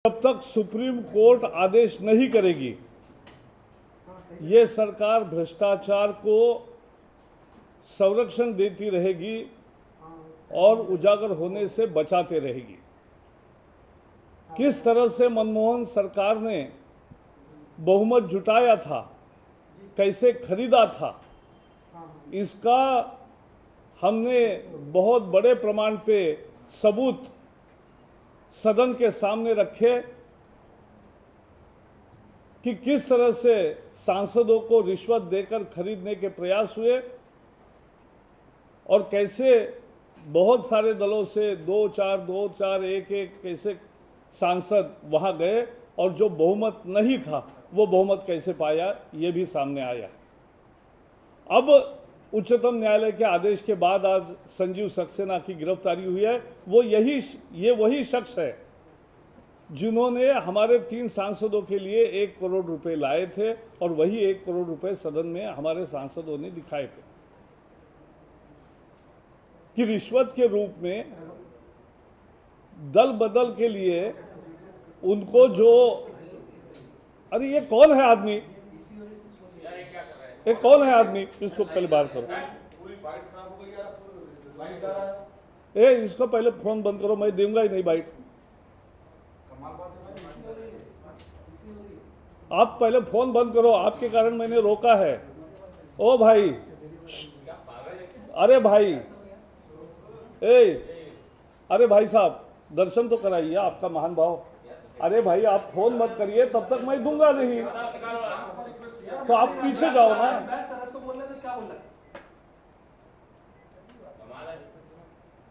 जब तक supreme court आदेश नहीं करेगी, ये सरकार भ्रष्टाचार को संरक्षण देती रहेगी और उजागर होने से बचाते रहेगी। किस तरह से मनमोहन सरकार ने बहुमत जुटाया था, कैसे खरीदा था, इसका हमने बहुत बड़े प्रमाण पे सबूत सदन के सामने रखे कि किस तरह से सांसदों को रिश्वत देकर खरीदने के प्रयास हुए और कैसे बहुत सारे दलों से दो चार एक कैसे सांसद वहां गए और जो बहुमत नहीं था वो बहुमत कैसे पाया, ये भी सामने आया। अब उच्चतम न्यायालय के आदेश के बाद आज संजीव सक्सेना की गिरफ्तारी हुई है। ये वही शख्स है जिन्होंने हमारे 3 सांसदों के लिए 1 करोड़ रुपए लाए थे और वही 1 करोड़ रुपए सदन में हमारे सांसदों ने दिखाए थे कि रिश्वत के रूप में दल बदल के लिए उनको जो, अरे ये कौन है आदमी, ये कौन है आदमी, इसको पहले बाहर करो, इसको पहले फोन बंद करो, मैं दूंगा ही नहीं बाइट। आप पहले फोन बंद करो, आपके कारण मैंने रोका है। ओ भाई, अरे भाई, अरे भाई साहब, दर्शन तो कराइए आपका महान भाव। अरे भाई आप फोन मत करिए, तब तक मैं दूंगा नहीं, तो आप पीछे जाओ ना।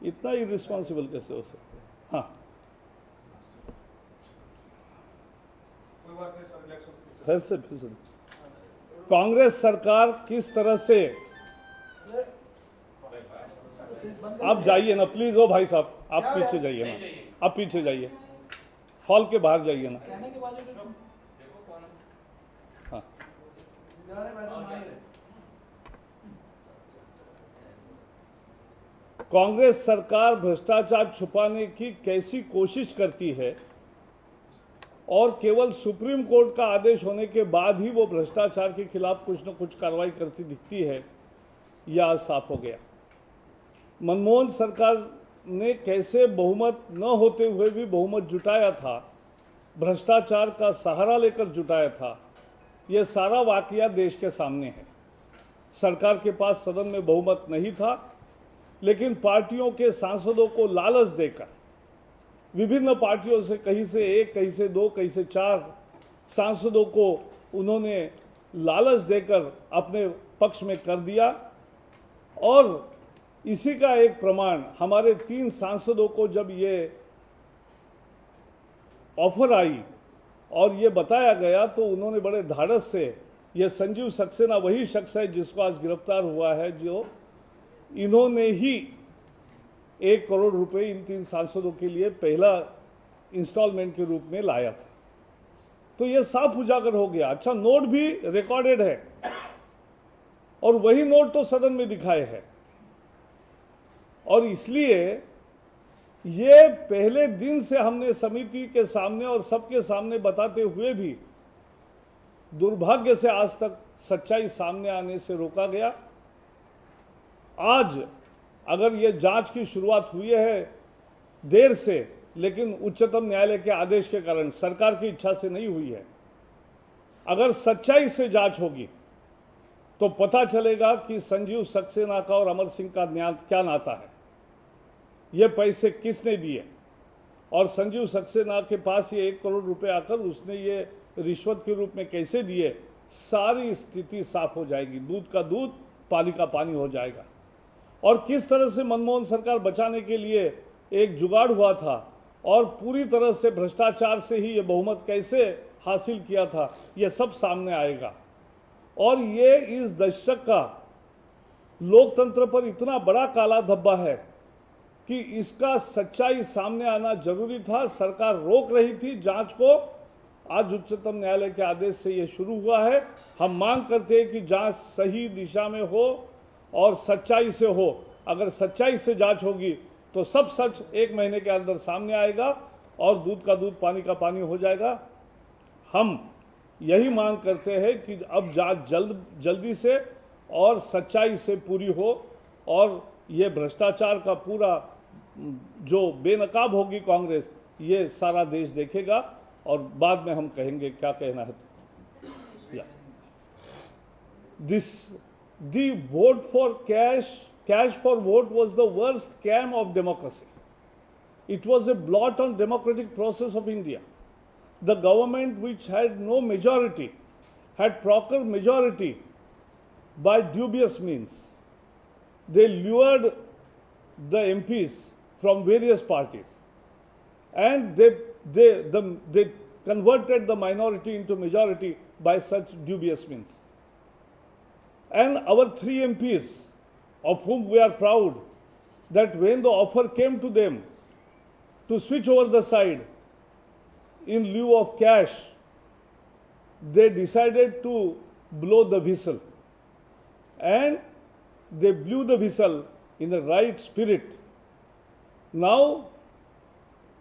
इतना इररिस्पॉन्सिबल कैसे हो सकते? हाँ, फिर से कांग्रेस सरकार किस तरह से, आप जाइए ना प्लीज। ओ भाई साहब, आप पीछे जाइए ना, आप पीछे जाइए, हॉल के बाहर जाइए ना। हाँ, कांग्रेस सरकार भ्रष्टाचार छुपाने की कैसी कोशिश करती है और केवल सुप्रीम कोर्ट का आदेश होने के बाद ही वो भ्रष्टाचार के खिलाफ कुछ न कुछ कार्रवाई करती दिखती है, यह आज साफ हो गया। मनमोहन सरकार ने कैसे बहुमत न होते हुए भी बहुमत जुटाया था, भ्रष्टाचार का सहारा लेकर जुटाया था, यह सारा वाकया देश के सामने है। सरकार के पास सदन में बहुमत नहीं था, लेकिन पार्टियों के सांसदों को लालच देकर विभिन्न पार्टियों से कहीं से 1, कहीं से 2, कहीं से 4 सांसदों को उन्होंने लालच देकर अपने पक्ष में कर दिया। और इसी का एक प्रमाण हमारे 3 सांसदों को जब ये ऑफर आई और ये बताया गया तो उन्होंने बड़े धाड़स से, ये संजीव सक्सेना वही शख्स है जिसको आज गिरफ्तार हुआ है, जो इन्होंने ही 1 करोड़ रुपए इन 3 सांसदों के लिए पहला इंस्टॉलमेंट के रूप में लाया था। तो ये साफ उजागर हो गया। अच्छा, नोट भी रिकॉर्डेड है और वही नोट तो सदन में दिखाए हैं, और इसलिए ये पहले दिन से हमने समिति के सामने और सबके सामने बताते हुए भी दुर्भाग्य से आज तक सच्चाई सामने आने से रोका गया। आज अगर ये जांच की शुरुआत हुई है देर से, लेकिन उच्चतम न्यायालय के आदेश के कारण, सरकार की इच्छा से नहीं हुई है। अगर सच्चाई से जांच होगी तो पता चलेगा कि संजीव सक्सेना का और अमर सिंह का क्या नाता है, ये पैसे किसने दिए, और संजीव सक्सेना के पास ये 1 करोड़ रुपए आकर उसने ये रिश्वत के रूप में कैसे दिए, सारी स्थिति साफ हो जाएगी। दूध का दूध, पानी का पानी हो जाएगा। और किस तरह से मनमोहन सरकार बचाने के लिए एक जुगाड़ हुआ था और पूरी तरह से भ्रष्टाचार से ही ये बहुमत कैसे हासिल किया था, ये सब सामने आएगा। और ये इस दशक का लोकतंत्र पर इतना बड़ा काला धब्बा है कि इसका सच्चाई सामने आना जरूरी था। सरकार रोक रही थी जांच को, आज उच्चतम न्यायालय के आदेश से ये शुरू हुआ है। हम मांग करते हैं कि जांच सही दिशा में हो और सच्चाई से हो। अगर सच्चाई से जांच होगी तो सब सच 1 महीने के अंदर सामने आएगा और दूध का दूध पानी का पानी हो जाएगा। हम यही मांग करते हैं कि अब जांच जल्दी से और सच्चाई से पूरी हो और ये भ्रष्टाचार का पूरा जो बेनकाब होगी कांग्रेस, ये सारा देश देखेगा और बाद में हम कहेंगे क्या कहना है। The vote for cash for vote was the worst scam of democracy. It was a blot on democratic process of India. The government, which had no majority, had procured majority by dubious means. They lured the MPs from various parties, and they converted the minority into majority by such dubious means. And our 3 MPs, of whom we are proud, that when the offer came to them to switch over the side in lieu of cash, they decided to blow the whistle. And they blew the whistle in the right spirit. Now,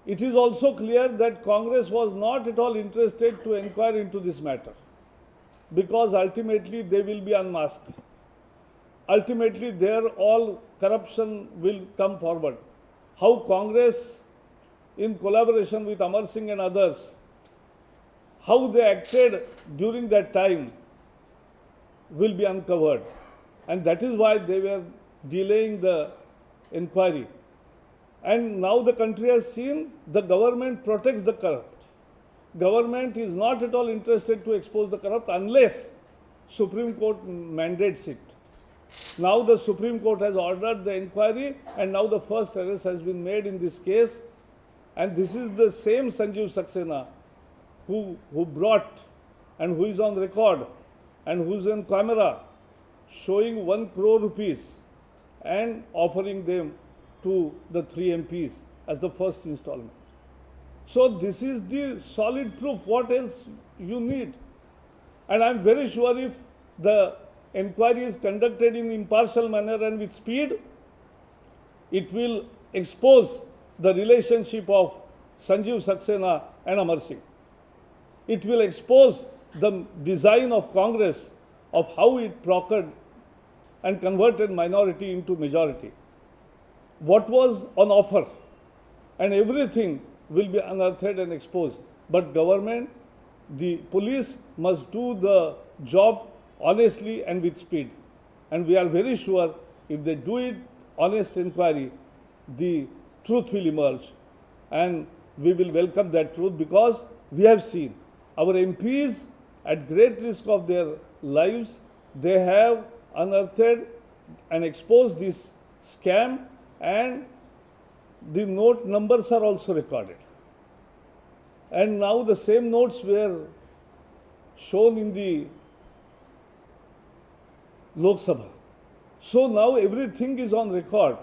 it is also clear that Congress was not at all interested to inquire into this matter, because ultimately they will be unmasked. Ultimately, their all corruption will come forward. How Congress, in collaboration with Amar Singh and others, how they acted during that time will be uncovered. And that is why they were delaying the inquiry. And now the country has seen the government protects the corrupt. Government is not at all interested to expose the corrupt unless Supreme Court mandates it. Now the Supreme Court has ordered the inquiry, and now the first arrest has been made in this case. And this is the same Sanjeev Saxena who brought and who is on record and who is on camera showing 1 crore rupees and offering them to the 3 MPs as the first installment. So this is the solid proof. What else you need? And I am very sure if the inquiry is conducted in impartial manner and with speed, it will expose the relationship of Sanjeev Saxena and Amar Singh. It will expose the design of Congress of how it procured and converted minority into majority. What was on offer, and everything will be unearthed and exposed. But government, the police must do the job honestly and with speed. And we are very sure if they do it, honest inquiry, the truth will emerge. And we will welcome that truth, because we have seen our MPs at great risk of their lives, they have unearthed and exposed this scam, and the note numbers are also recorded. And now the same notes were shown in the Lok Sabha. So now everything is on record,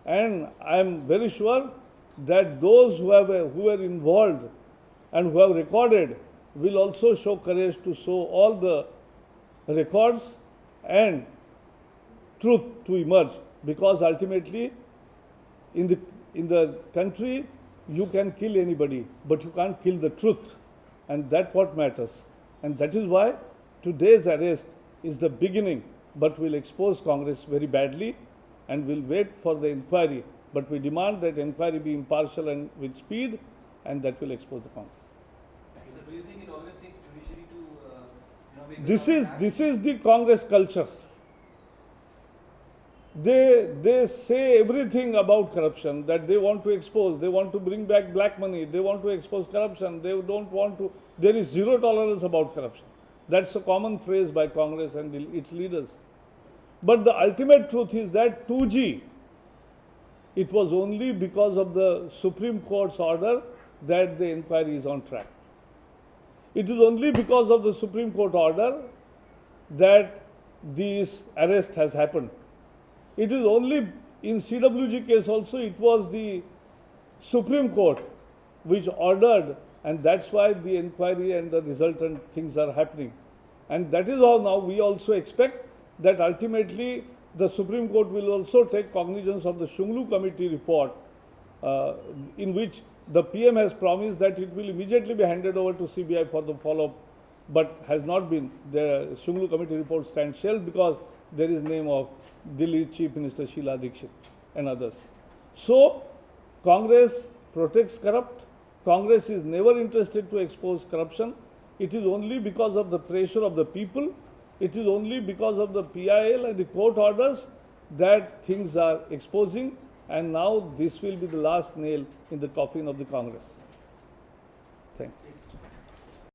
and I am very sure that those who were involved and who have recorded will also show courage to show all the records and truth to emerge, because ultimately in the country you can kill anybody, but you can't kill the truth, and that's what matters. And that is why today's arrest is the beginning, but will expose Congress very badly, and we'll wait for the inquiry. But we demand that inquiry be impartial and with speed, and that will expose the Congress. So do you think it always takes judiciary to, This is the Congress culture. They say everything about corruption, that they want to expose, they want to bring back black money, they want to expose corruption, they don't want to, there is zero tolerance about corruption. That's a common phrase by Congress and its leaders. But the ultimate truth is that 2G, it was only because of the Supreme Court's order that the inquiry is on track. It is only because of the Supreme Court order that this arrest has happened. It is only in CWG case also, it was the Supreme Court which ordered, and that's why the inquiry and the resultant things are happening. And that is how now we also expect that ultimately the Supreme Court will also take cognizance of the Shunglu Committee report, in which The PM has promised that it will immediately be handed over to CBI for the follow-up, but has not been. The Shunglu committee report stands shelved because there is name of Delhi Chief Minister Sheila Dikshit and others. So, Congress protects corrupt. Congress is never interested to expose corruption. It is only because of the pressure of the people, it is only because of the PIL and the court orders that things are exposing, and now this will be the last nail in the coffin of the Congress. Thank you.